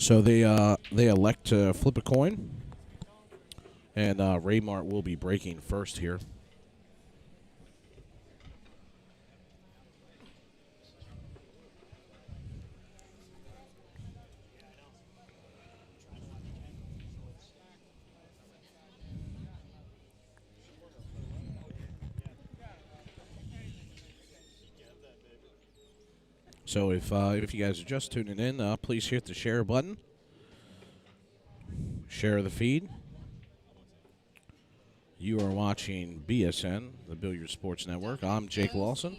So they elect to flip a coin, and Reymart will be breaking first here. So if you guys are just tuning in, please hit the share button. Share the feed. You are watching BSN, the Billiard Sports Network. I'm Jake Lawson,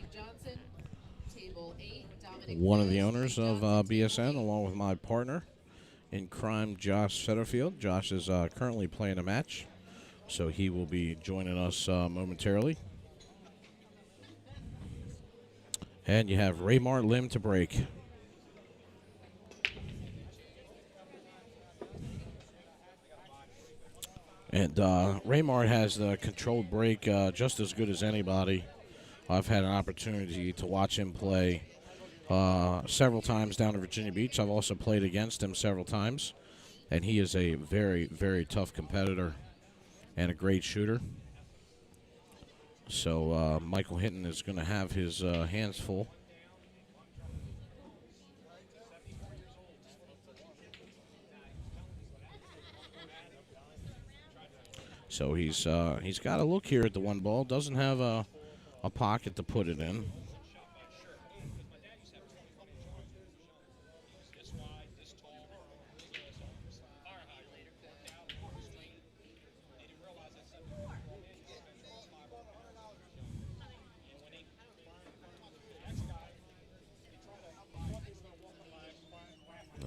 one of the owners of BSN, along with my partner in crime, Josh Setterfield. Josh is currently playing a match, so he will be joining us momentarily. And you have Reymart Lim to break. And Reymart has the controlled break just as good as anybody. I've had an opportunity to watch him play several times down in Virginia Beach. I've also played against him several times. And he is a very, very tough competitor and a great shooter. So Michael Hinton is going to have his hands full. So he's got to look here at the one ball. Doesn't have a pocket to put it in.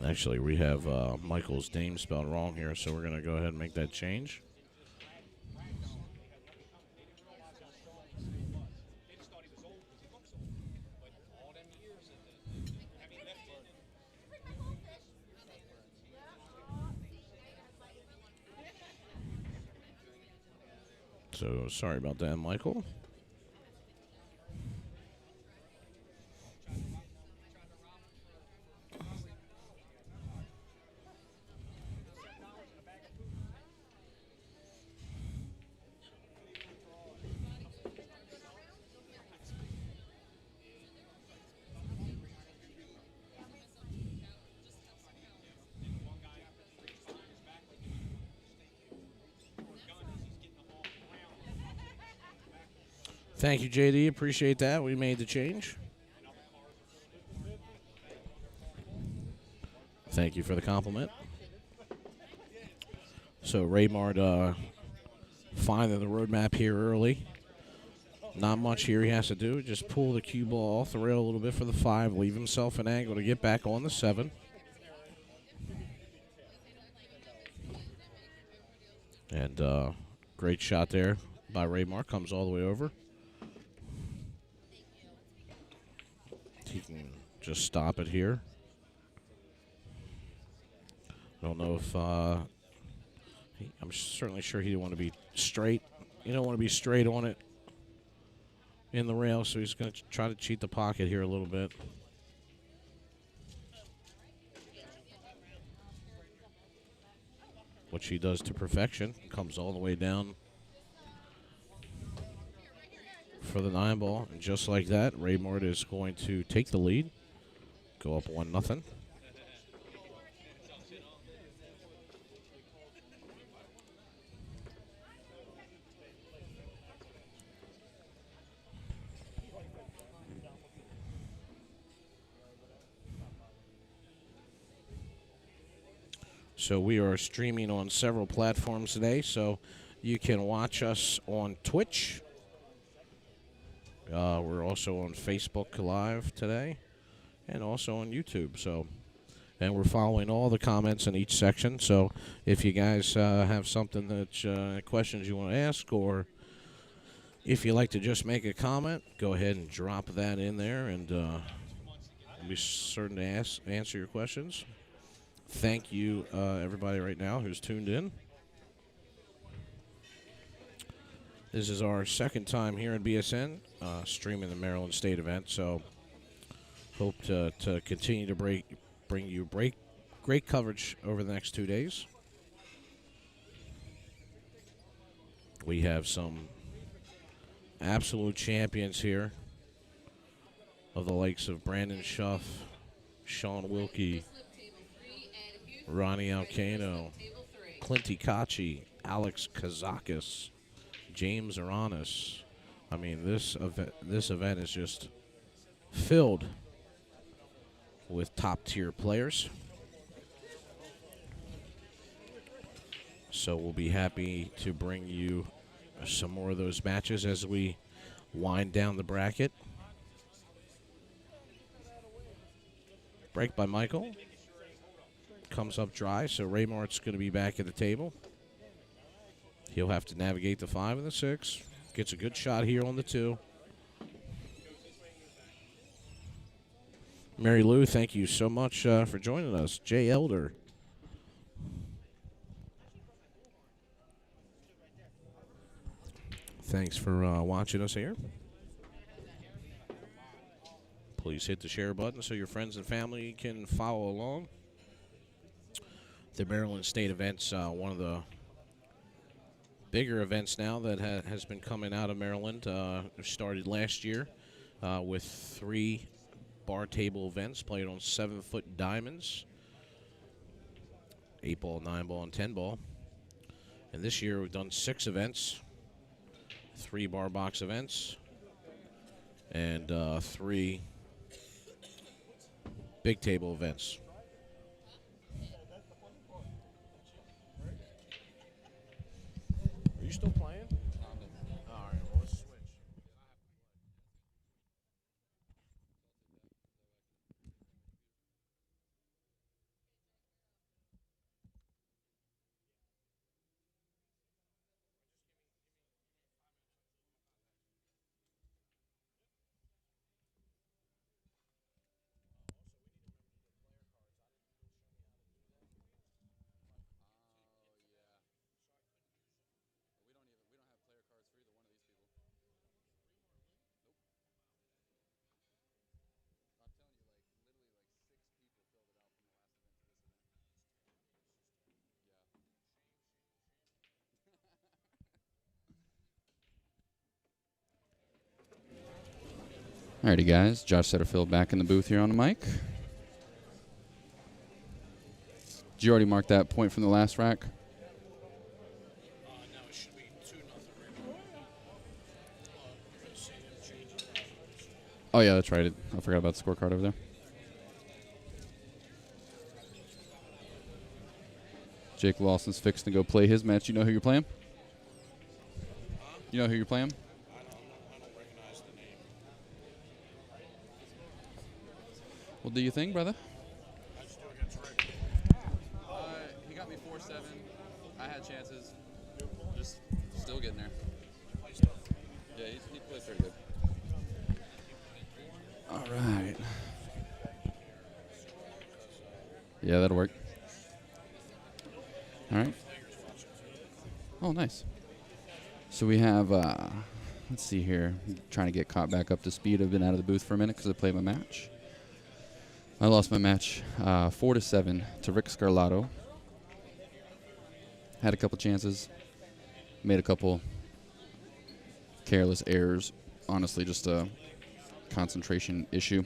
Actually, we have Michael's name spelled wrong here, so we're going to go ahead and make that change. So sorry about that, Michael. Thank you, JD. Appreciate that. We made the change. Thank you for the compliment. So Reymart finding the roadmap here early. Not much here he has to do. Just pull the cue ball off the rail a little bit for the 5. Leave himself an angle to get back on the 7. And great shot there by Reymart. Comes all the way over. He can just stop it here. I don't know if I'm certainly sure he didn't want to be straight. You don't want to be straight on it in the rail, so he's going to try to cheat the pocket here a little bit. Which he does to perfection. Comes all the way down for the 9 ball. And just like that, Reymart is going to take the lead. Go up 1-0. So we are streaming on several platforms today, so you can watch us on Twitch. We're also on Facebook Live today and also on YouTube. And we're following all the comments in each section. So if you guys have something that questions you want to ask, or if you like to just make a comment, go ahead and drop that in there, and we'll be certain to answer your questions. Thank you, everybody right now who's tuned in. This is our second time here in BSN, streaming the Maryland State event, so hope to continue to bring you great coverage over the next 2 days. We have some absolute champions here of the likes of Brandon Schuff, Sean Wilkie, Ronnie Alcano, Clinty Kachi, Alex Kazakis, James Aranis. I mean, this event is just filled with top-tier players. So we'll be happy to bring you some more of those matches as we wind down the bracket. Break by Michael. Comes up dry, so Reymart's going to be back at the table. He'll have to navigate the 5 and the 6. Gets a good shot here on the 2. Mary Lou, thank you so much for joining us. Jay Elder. Thanks for watching us here. Please hit the share button so your friends and family can follow along. The Maryland State event's one of the bigger events now that has been coming out of Maryland. Started last year with 3 bar table events played on 7-foot diamonds, 8-ball, 9-ball, and 10-ball. And this year we've done 6 events, 3 bar box events, and 3 big table events. Are you still playing? All right, well, let's switch. Alrighty, guys. Josh Setterfield back in the booth here on the mic. Did you already mark that point from the last rack? No, it should be 2-0. Oh, yeah, that's right. I forgot about the scorecard over there. Jake Lawson's fixing to go play his match. You know who you're playing? You know who you're playing? I don't recognize the name. Well, do you think, brother? I just do against Rick. He got me 4-7. I had chances. Just still getting there. Yeah, he plays pretty good. All right. Yeah, that'll work. All right. Oh, nice. So we have, let's see here. I'm trying to get caught back up to speed. I've been out of the booth for a minute because I played my match. I lost my match 4-7 to Rick Scarlato. Had a couple chances. Made a couple careless errors. Honestly, just a concentration issue.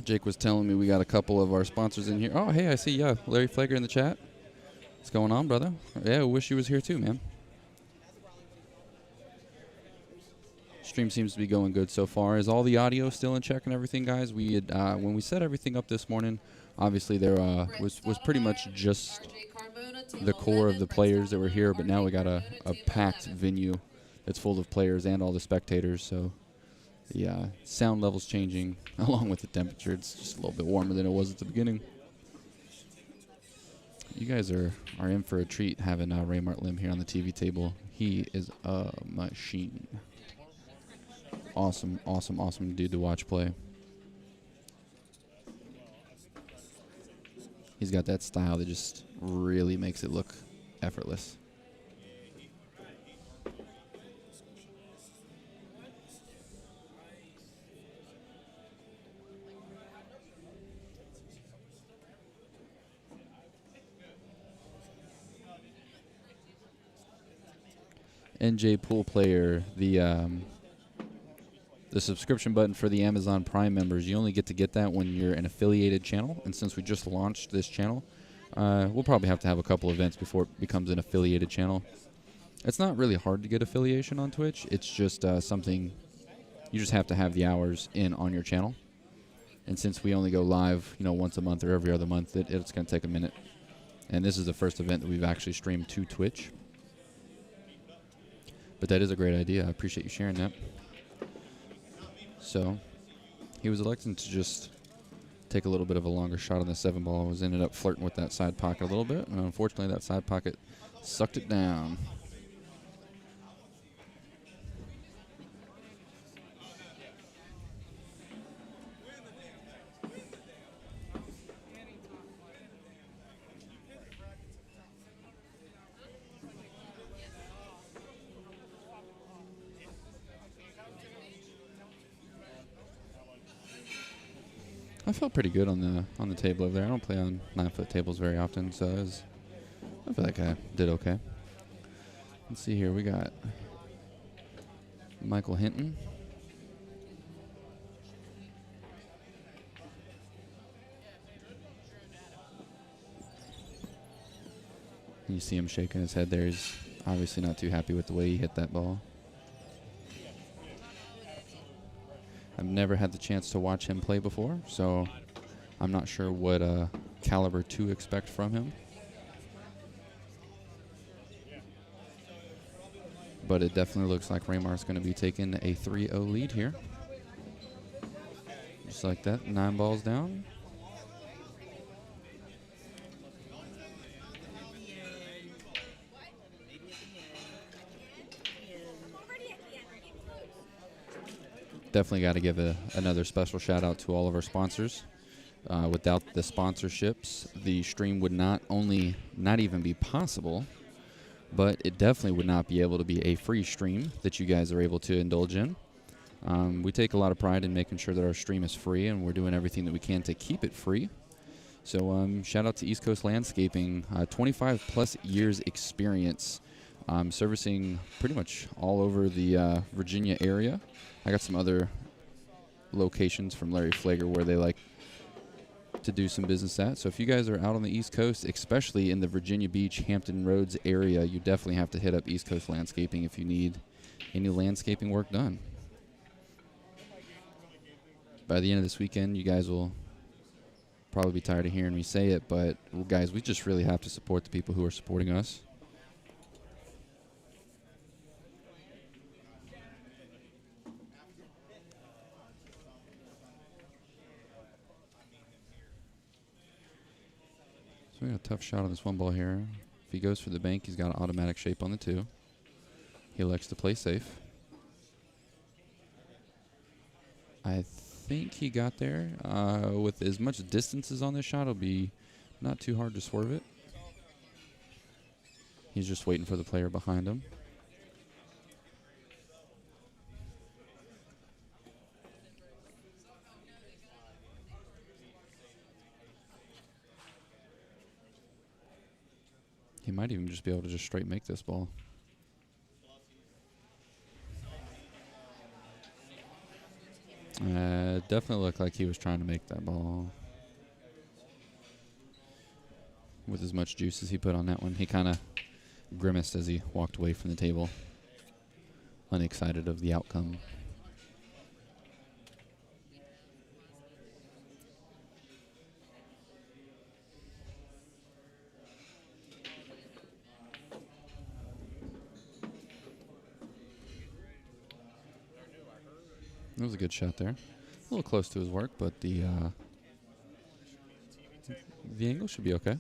Jake was telling me we got a couple of our sponsors in here. Oh, hey, I see, yeah, Larry Flager in the chat. What's going on, brother? Yeah, I wish he was here too, man. Stream seems to be going good so far. Is all the audio still in check and everything, guys? We had when we set everything up this morning, obviously there was pretty much just the core of the players that were here, but now we got a packed venue that's full of players and all the spectators, so the sound level's changing along with the temperature. It's just a little bit warmer than it was at the beginning. You guys are in for a treat having Reymart Lim here on the TV table. He is a machine. Awesome, awesome, awesome dude to watch play. He's got that style that just really makes it look effortless. NJ Pool Player, the subscription button for the Amazon Prime members, you only get to get that when you're an affiliated channel. And since we just launched this channel, we'll probably have to have a couple events before it becomes an affiliated channel. It's not really hard to get affiliation on Twitch. It's just something you just have to have the hours in on your channel. And since we only go live, once a month or every other month, it's going to take a minute. And this is the first event that we've actually streamed to Twitch. But that is a great idea. I appreciate you sharing that. So he was electing to just take a little bit of a longer shot on the 7 ball. Ended up flirting with that side pocket a little bit. And unfortunately, that side pocket sucked it down. I felt pretty good on the table over there. I don't play on 9-foot tables very often, so I feel like I did okay. Let's see here. We got Michael Hinton. You see him shaking his head there. He's obviously not too happy with the way he hit that ball. I've never had the chance to watch him play before, so I'm not sure what caliber to expect from him. But it definitely looks like Reymart's going to be taking a 3-0 lead here. Just like that, 9 balls down. Definitely got to give another special shout out to all of our sponsors. Without the sponsorships, the stream would not even be possible, but it definitely would not be able to be a free stream that you guys are able to indulge in. We take a lot of pride in making sure that our stream is free, and we're doing everything that we can to keep it free. So shout out to East Coast Landscaping, 25 plus years experience servicing pretty much all over the Virginia area. I got some other locations from Larry Flager where they like to do some business at. So if you guys are out on the East Coast, especially in the Virginia Beach, Hampton Roads area, you definitely have to hit up East Coast Landscaping if you need any landscaping work done. By the end of this weekend, you guys will probably be tired of hearing me say it, but guys, we just really have to support the people who are supporting us. So we got a tough shot on this 1 ball here. If he goes for the bank, he's got an automatic shape on the 2. He elects to play safe. I think he got there. With as much distance as on this shot, it'll be not too hard to swerve it. He's just waiting for the player behind him. He might even just be able to just straight make this ball. Definitely looked like he was trying to make that ball. With as much juice as he put on that one. He kind of grimaced as he walked away from the table, unexcited of the outcome. That was a good shot there. A little close to his work, but the angle should be okay.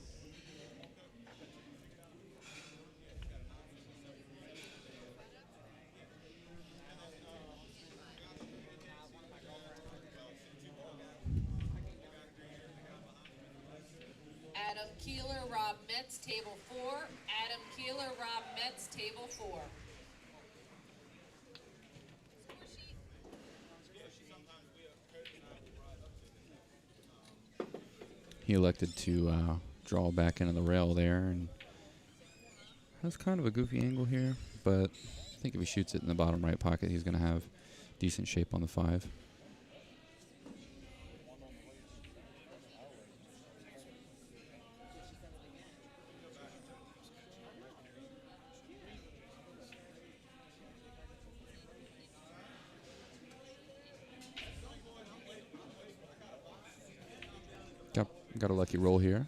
Adam Keeler, Rob Metz, table 4. Adam Keeler, Rob Metz, table 4. He elected to draw back into the rail there, and that's kind of a goofy angle here, but I think if he shoots it in the bottom right pocket, he's going to have decent shape on the 5. Got a lucky roll here.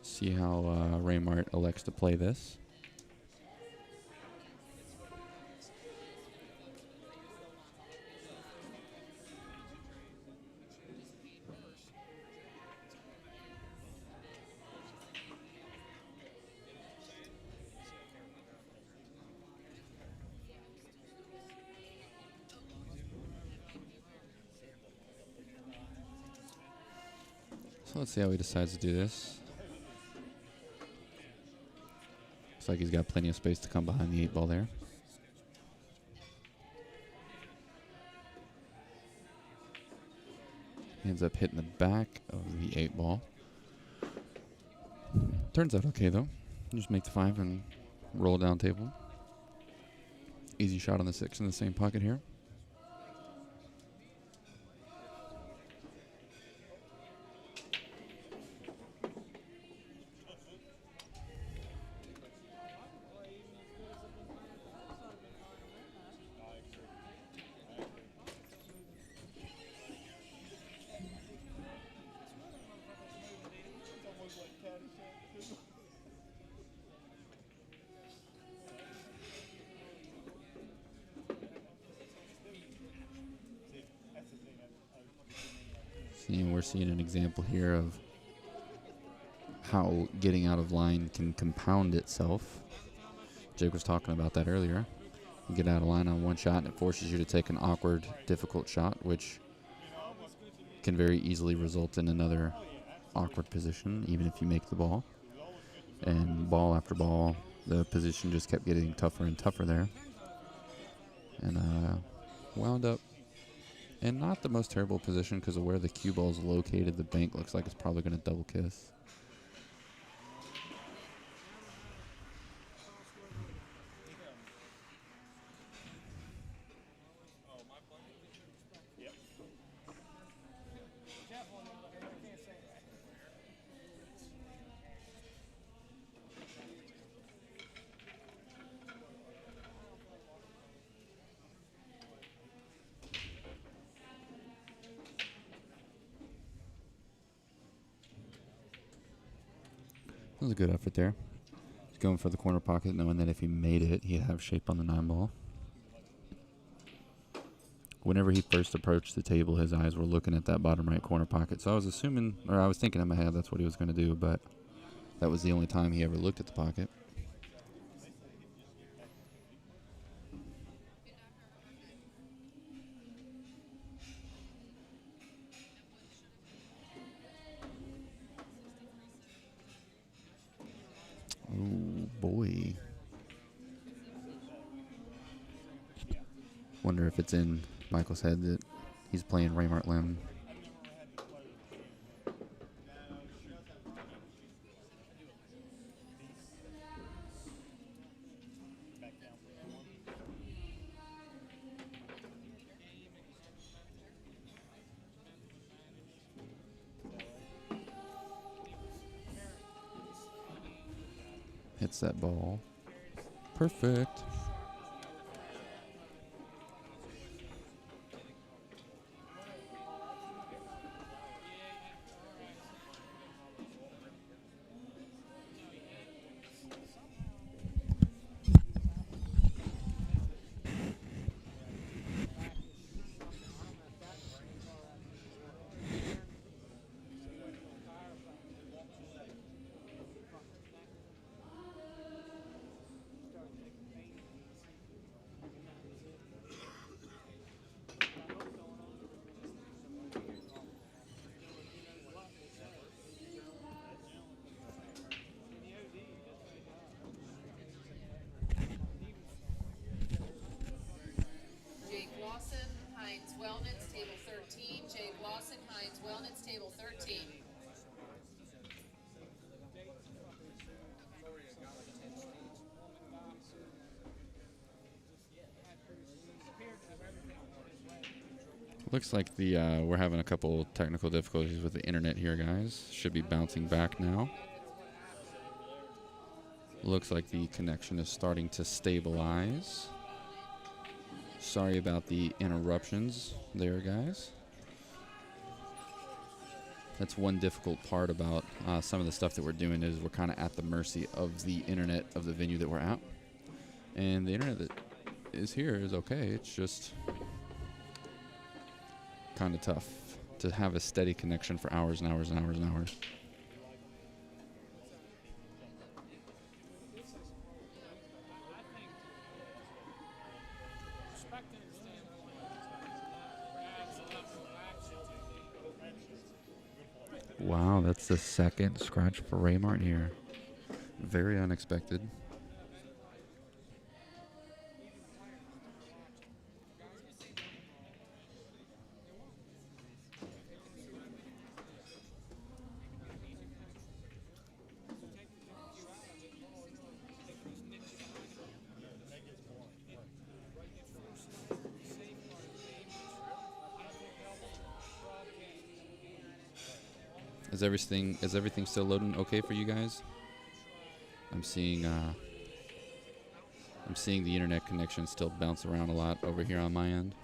See how Reymart elects to play this. So let's see how he decides to do this. Looks like he's got plenty of space to come behind the 8 ball there. He ends up hitting the back of the 8 ball. Turns out okay though. Just make the 5 and roll down table. Easy shot on the 6 in the same pocket here. We're seeing an example here of how getting out of line can compound itself. Jake was talking about that earlier. You get out of line on one shot and it forces you to take an awkward, difficult shot, which can very easily result in another awkward position, even if you make the ball. And ball after ball, the position just kept getting tougher and tougher there. And wound up in not the most terrible position because of where the cue ball is located. The bank looks like it's probably going to double kiss. That was a good effort there. He's going for the corner pocket, knowing that if he made it, he'd have shape on the 9 ball. Whenever he first approached the table, his eyes were looking at that bottom right corner pocket. So I was assuming, or I was thinking in my head that's what he was going to do, but that was the only time he ever looked at the pocket. Oh, boy. Wonder if it's in Michael's head that he's playing Reymart Lim. Hits that ball. Perfect. Looks like the we're having a couple technical difficulties with the internet here, guys. Should be bouncing back now. Looks like the connection is starting to stabilize. Sorry about the interruptions there, guys. That's one difficult part about some of the stuff that we're doing is we're kind of at the mercy of the internet of the venue that we're at. And the internet that is here is okay. It's just kind of tough to have a steady connection for hours and hours and hours and hours. Wow, that's the second scratch for Reymart here. Very unexpected. Is everything still loading okay for you guys? I'm seeing the internet connection still bounce around a lot over here on my end.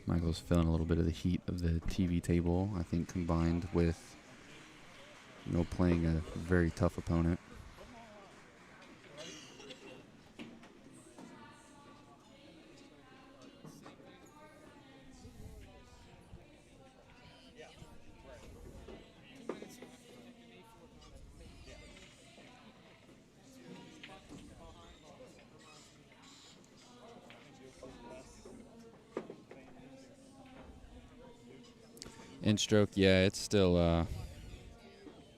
Michael's feeling a little bit of the heat of the TV table, I think, combined with, you know, playing a very tough opponent. In stroke, yeah, it's still,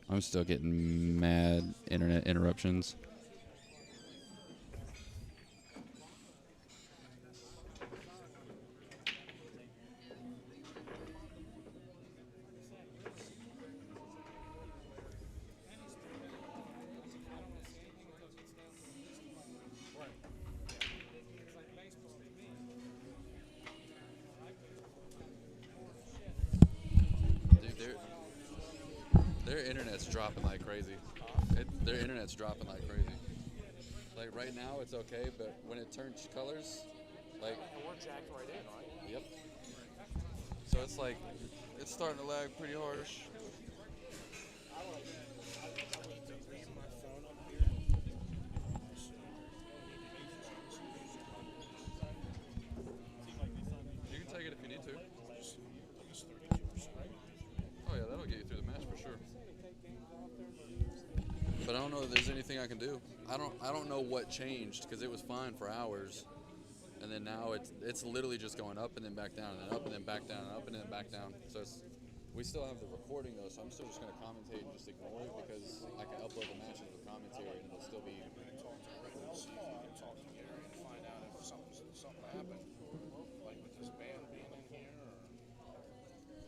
I'm still getting mad internet interruptions. Their internet's dropping like crazy. Their internet's dropping like crazy. Like right now it's okay, but when it turns colors, like We're jacked right in, right? yep. So it's like it's starting to lag pretty hard. You can take it if you need to. Oh yeah, that'll get you through the match for sure. But I don't know if there's anything I can do. I don't know what changed because it was fine for hours, and then now it's literally just going up and then back down and then up and then back down and up and then back down. So we still have the recording though, so I'm still just gonna commentate and just ignore it because I can upload the matches with commentary and it'll still be. Talk to Gary and find out if something happened, like with this band being in here.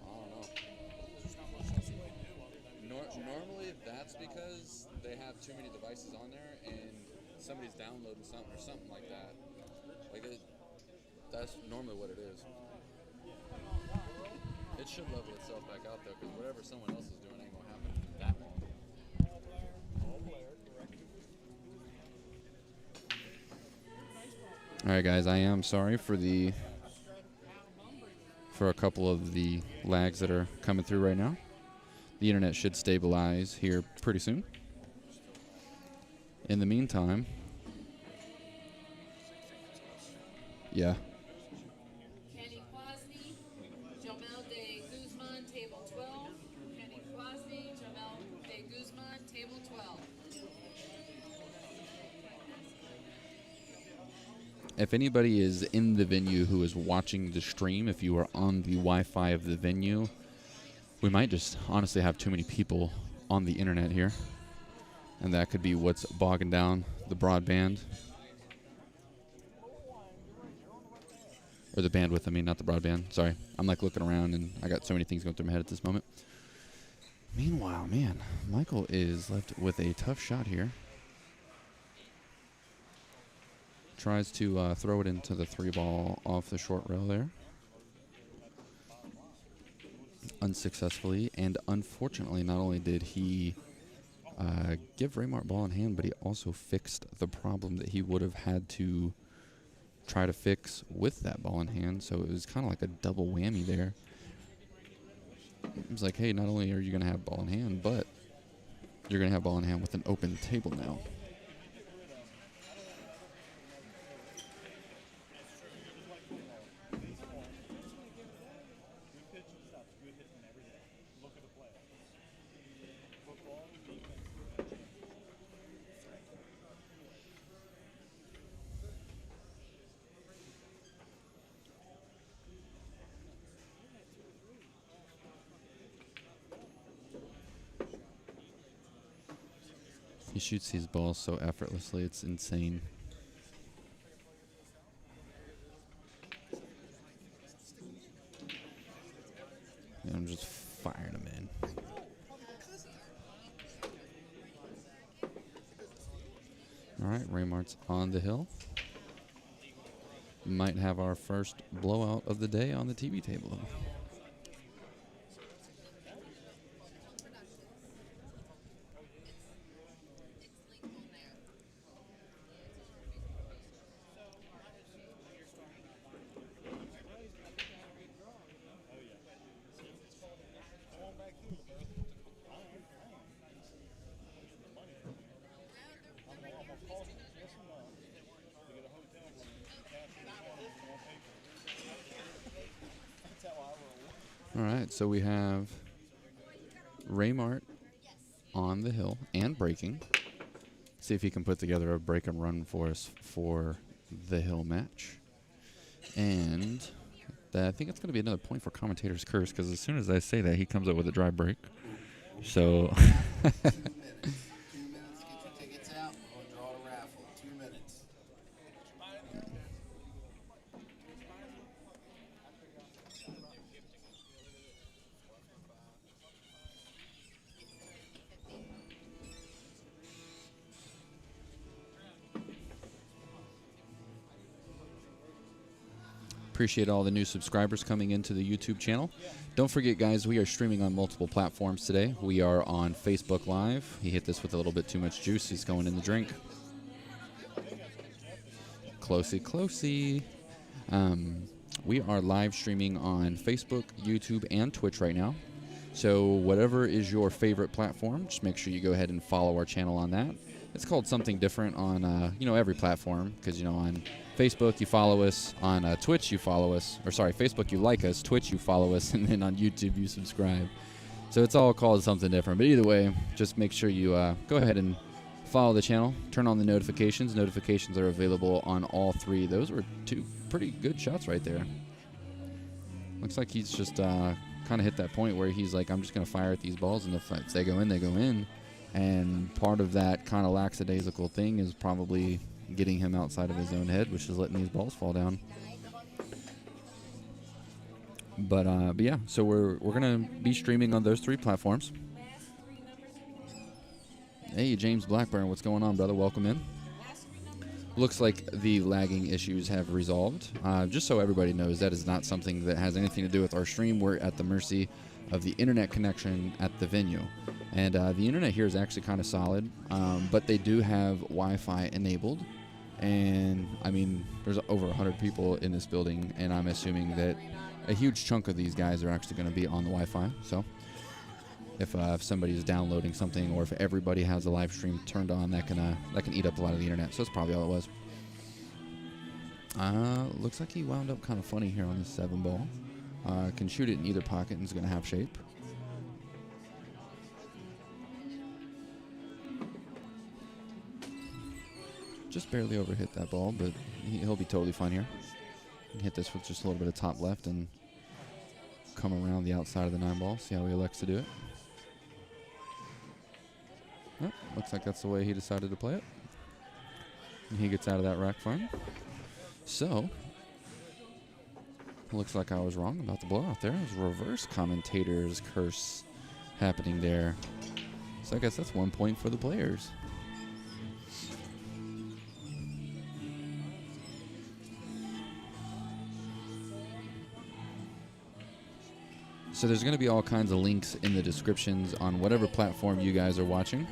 I don't know. There's not much else you can do other than Normally that's because they have too many devices on there and somebody's downloading something or something like that. That's normally what it is. It should level itself back out though, because whatever someone else is doing ain't gonna happen that long. All right, guys, I am sorry for a couple of the lags that are coming through right now. The internet should stabilize here pretty soon. In the meantime, yeah. Kenny Kwasny, Jamel de Guzman, table 12. Kenny Kwasny, Jamel de Guzman, table 12. If anybody is in the venue who is watching the stream, if you are on the Wi-Fi of the venue, we might just honestly have too many people on the internet here. And that could be what's bogging down the broadband. or the bandwidth, I mean, not the broadband. Sorry. I'm like looking around and I got so many things going through my head at this moment. Meanwhile, man, Michael is left with a tough shot here. Tries to throw it into the 3-ball off the short rail there. Unsuccessfully, and unfortunately, not only did he give Reymart ball in hand, but he also fixed the problem that he would have had to try to fix with that ball in hand. So it was kind of like a double whammy there. It was like, hey, not only are you going to have ball in hand, but you're going to have ball in hand with an open table now. He shoots these balls so effortlessly, it's insane. And I'm just firing them in. All right, Reymart's on the hill. Might have our first blowout of the day on the TV table. All right, so we have Reymart on the hill and breaking. See if he can put together a break and run for us for the hill match. And I think it's going to be another point for commentator's curse, because as soon as I say that, he comes up with a dry break. So 2 minutes, get your tickets out, we'll draw a raffle. 2 minutes. appreciate all the new subscribers coming into the YouTube channel. Don't forget, guys, we are streaming on multiple platforms today. We are on Facebook Live. He hit this with a little bit too much juice. He's going in the drink. Closey, closey. We are live streaming on Facebook, YouTube, and Twitch right now. So whatever is your favorite platform, just make sure you go ahead and follow our channel on that. It's called something different on every platform, because on Facebook you follow us, on Twitch you follow us, or sorry, Facebook you like us, Twitch you follow us, and then on YouTube you subscribe. So it's all called something different. But either way, just make sure you go ahead and follow the channel, turn on the notifications. Notifications are available on all three. Those were two pretty good shots right there. Looks like he's just kind of hit that point where he's like, I'm just going to fire at these balls, and if they go in, they go in. And part of that kind of lackadaisical thing is probably getting him outside of his own head, which is letting these balls fall down. But yeah, so we're going to be streaming on those three platforms. Hey, James Blackburn, what's going on, brother? Welcome in. Looks like the lagging issues have resolved. Just so everybody knows, that is not something that has anything to do with our stream. We're at the mercy of the internet connection at the venue. And the internet here is actually kind of solid, but they do have Wi-Fi enabled. And, I mean, there's over 100 people in this building, and I'm assuming that a huge chunk of these guys are actually going to be on the Wi-Fi. So if somebody's downloading something, or if everybody has a live stream turned on, that can eat up a lot of the internet. So that's probably all it was. Looks like he wound up kind of funny here on this 7 ball. Can shoot it in either pocket and is going to have shape. Just barely overhit that ball, but he'll be totally fine here. Can hit this with just a little bit of top left and come around the outside of the 9 ball. See how he elects to do it. Oh, looks like that's the way he decided to play it. And he gets out of that rack fine. So Looks like I was wrong about the blowout there. It was reverse commentator's curse happening there. So I guess that's 1 point for the players. So there's going to be all kinds of links in the descriptions on whatever platform you guys are watching.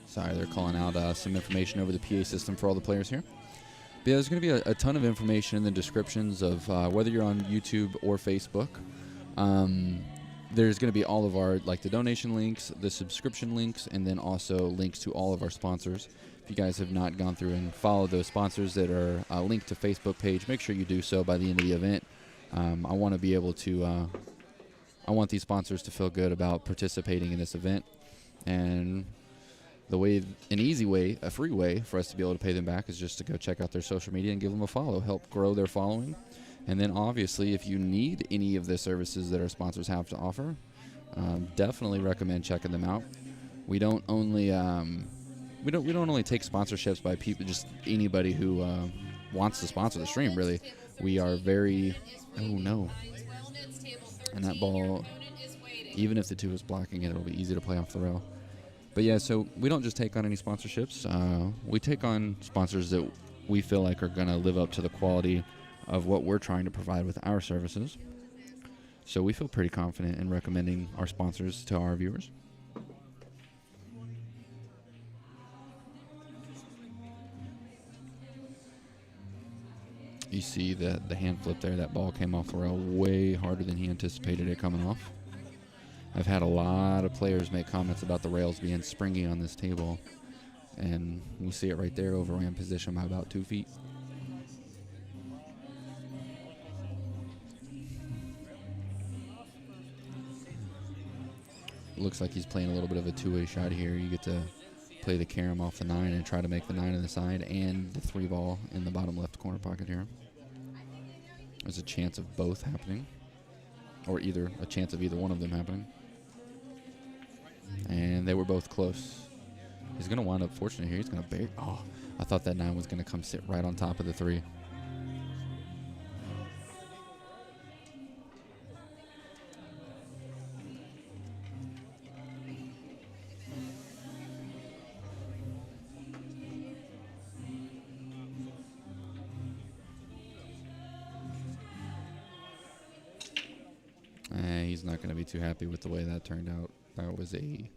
Sorry, they're calling out some information over the PA system for all the players here. But yeah, there's going to be a ton of information in the descriptions of whether you're on YouTube or Facebook. There's going to be all of our, like, the donation links, the subscription links, and then also links to all of our sponsors. If you guys have not gone through and followed those sponsors that are linked to Facebook page, make sure you do so by the end of the event. I want to be able to, I want these sponsors to feel good about participating in this event. And the way, an easy way, a free way for us to be able to pay them back is just to go check out their social media and give them a follow, help grow their following. And then obviously, if you need any of the services that our sponsors have to offer, definitely recommend checking them out. We don't only we don't only take sponsorships by people, just anybody who wants to sponsor the stream. Really, we are very. Oh no! And that ball, even if the 2 is blocking it, it'll be easy to play off the rail. But yeah, so we don't just take on any sponsorships. We take on sponsors that we feel like are going to live up to the quality of what we're trying to provide with our services. So we feel pretty confident in recommending our sponsors to our viewers. You see the hand flip there, that ball came off the rail way harder than he anticipated it coming off. I've had a lot of players make comments about the rails being springy on this table, and we see it right there, overran position by about 2 feet. Looks like he's playing a little bit of a two-way shot here. You get to play the carom off the 9 and try to make the 9 on the side and the 3 ball in the bottom left corner pocket here. There's a chance of both happening, or either a chance of either one of them happening. And they were both close. He's going to wind up fortunate here. He's going to bury. Oh, I thought that 9 was going to come sit right on top of the 3. He's not going to be too happy with the way that turned out. That was a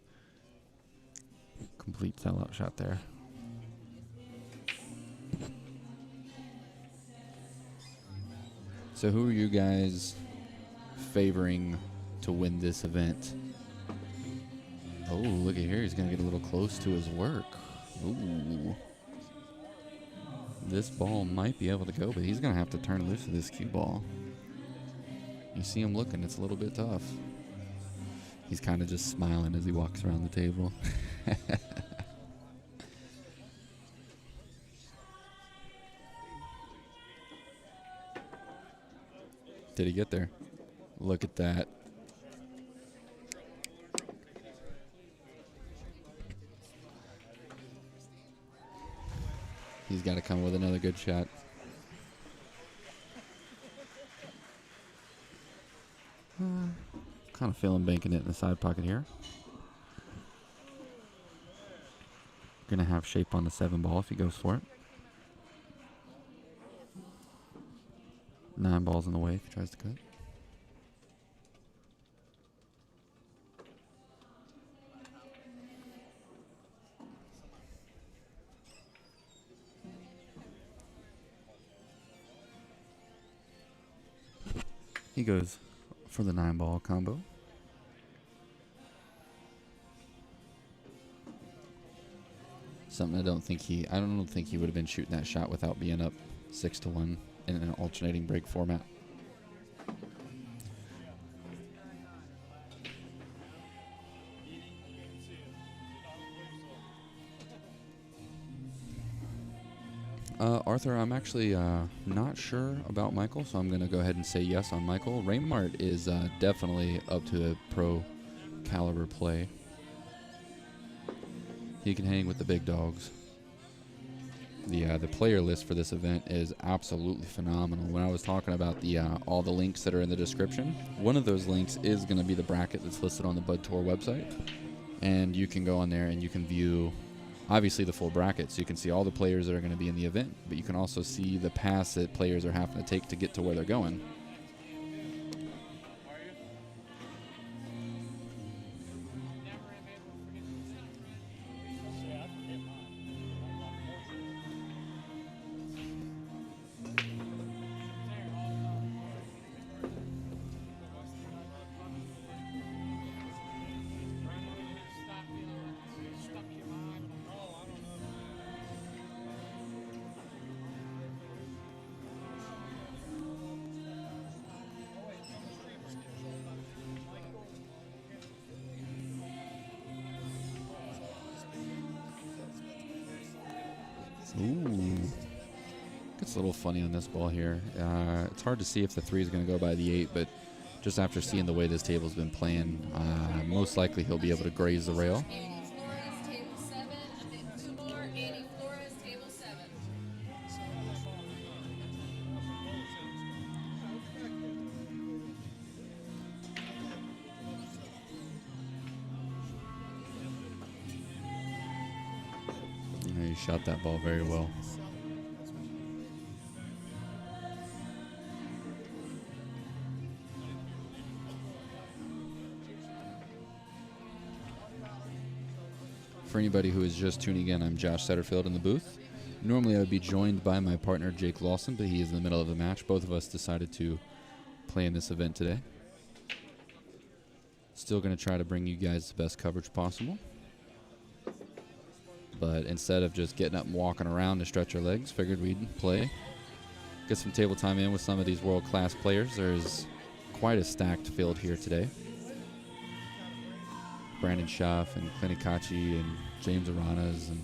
complete sellout shot there. So who are you guys favoring to win this event? Oh, look at here. He's going to get a little close to his work. Ooh. This ball might be able to go, but he's going to have to turn loose of this cue ball. You see him looking. It's a little bit tough. He's kind of just smiling as he walks around the table. Did he get there? Look at that. He's got to come with another good shot. Kind of feeling banking it in the side pocket here. Gonna have shape on the 7 ball if he goes for it. 9 balls in the way if he tries to cut. He goes for the 9 ball combo. Something I don't think he would have been shooting that shot without being up 6-1 in an alternating break format. Arthur, I'm actually not sure about Michael, so I'm going to go ahead and say yes on Michael. Reymart is definitely up to a pro caliber play. He can hang with the big dogs. The player list for this event is absolutely phenomenal. When I was talking about the all the links that are in the description, one of those links is going to be the bracket that's listed on the Bud Tour website, and you can go on there and you can view, obviously, the full bracket, so you can see all the players that are going to be in the event, but you can also see the paths that players are having to take to get to where they're going. Ooh. Gets a little funny on this ball here. It's hard to see if the 3 is going to go by the 8, but just after seeing the way this table's been playing, most likely he'll be able to graze the rail. 80 Flores, table 7. And then 2 more. 80 Flores, table 7. Yeah, he shot that ball very well. For anybody who is just tuning in, I'm Josh Setterfield in the booth. Normally I would be joined by my partner Jake Lawson, but he is in the middle of the match. Both of us decided to play in this event today. Still going to try to bring you guys the best coverage possible. But instead of just getting up and walking around to stretch our legs, figured we'd play. Get some table time in with some of these world-class players. There's quite a stacked field here today. Brandon Schaff and Clint Ikachi and James Aranas and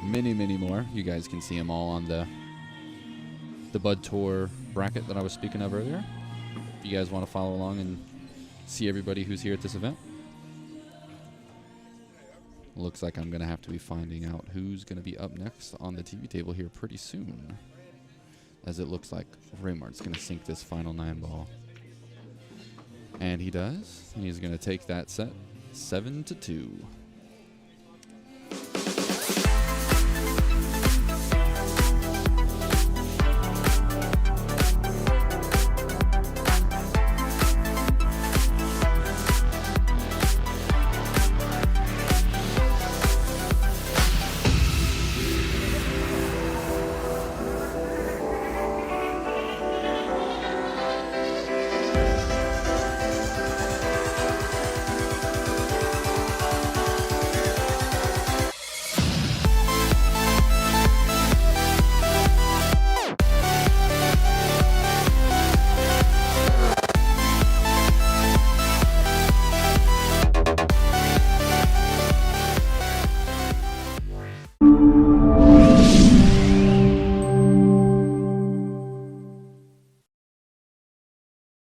many, many more. You guys can see them all on the Bud Tour bracket that I was speaking of earlier. If you guys want to follow along and see everybody who's here at this event. Looks like I'm going to have to be finding out who's going to be up next on the TV table here pretty soon, as it looks like Reymart's going to sink this final 9 ball. And he does. He's going to take that set 7-2.